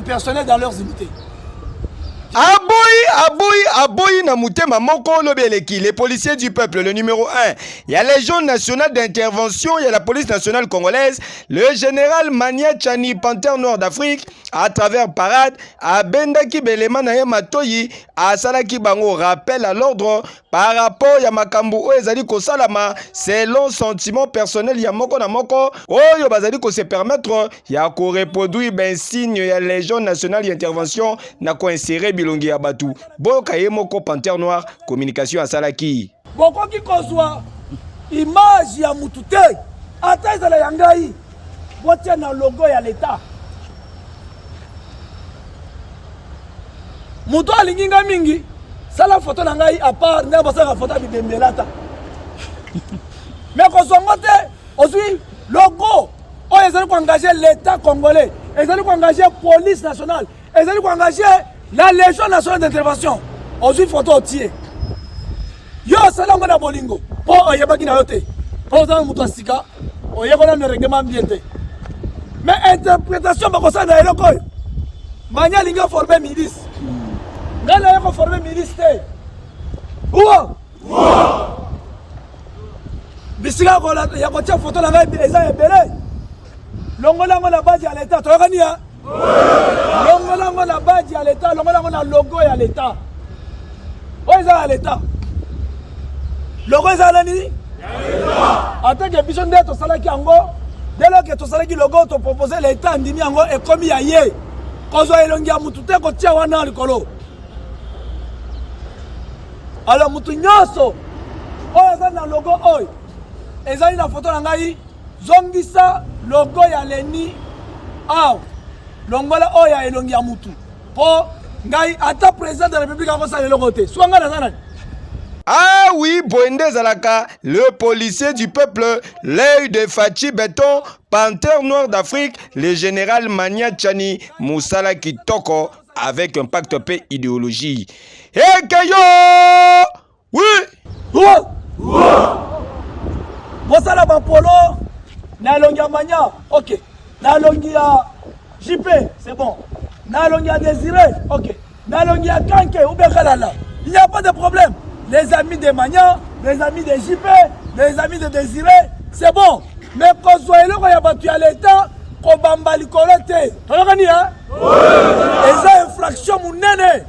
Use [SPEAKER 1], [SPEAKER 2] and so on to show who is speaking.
[SPEAKER 1] du personnel dans leurs unités.
[SPEAKER 2] Aboyi na mutema moko lobeleki, les policiers du peuple, le numéro 1. Il y a la Légion nationale d'intervention, il y a la police nationale congolaise, le général Mania Tchani, panthère noire d'Afrique, à travers parade, à Bendaki Belema na Matoyi, à Salaki Bango, rappel à l'ordre par rapport à Makambu Oezali Kosalama, selon sentiment personnel, il y a moko na moko, oyo bazali ko se permettre, il y a ko reproduire ben signe, il y a la Légion nationale d'intervention, na ko insérer bilongi abatu. Boka yemoko panthère noire, communication à Salaki.
[SPEAKER 1] Boko ki kozwa image ya mutute, ata ezala yangai, botia na logo ya l'État. Muto alinginga mingi, sala photo na ngai à part na basaka photo bibembelata. Mais kozwa ngote, ozui logo, o ezali ko engager l'État congolais, ezali ko engager police nationale, ezali ko engager la Légion nationale d'intervention. Ozui photo otie. Yo sala ngona bolingo. Po oyebaki na yote. Po za muto asika, oyekona na règlement bien te. Mais interprétation ba kosa na eloko. Manya linga former milice. Ngala yako former milice te. Uwa. Bisika ko la ya ko tia photo na ngai eza ebele. Longola ngona base ya l'État. Toyokani ya? Longola ngona base ya l'État, longola ngona logo ya l'État. Oza ya l'État. Logo eza nani? Attends que biso nde to salaki yango, dès lors que to salaki logo to proposer l'État ndimi yango e komi ya ye. Kozo elongi ya mutu te ko tia wana likolo. Alors mutu nyoso oyo eza na logo oyo ezali na photo na ngai zongisa logo ya leni aw longola oyo ya elongi ya mutu po ngai ata président de la République akosala eloko te swanga na nani.
[SPEAKER 2] Ah oui, Boende Zalaka, le policier du peuple, l'œil de Fachi Béton, panthère noire d'Afrique, le général Mania Tchani, Moussala Kitoko, avec un pacte paix idéologie. Et que yo! Oui!
[SPEAKER 1] Moussala Bapolo, na longia Mania, ok. Na longia JP, c'est bon. Na longia Désiré, ok. Na longia Kanke, ou bien Kalala. Il n'y a pas de problème. Les amis de Mania, les amis de JP, les amis de Désiré, c'est bon. Mais quand vous voyez qu'il y a battu à l'État, qu'on bamba l'icolote. Tu as gagné, hein? Et ça, infraction, mon nene.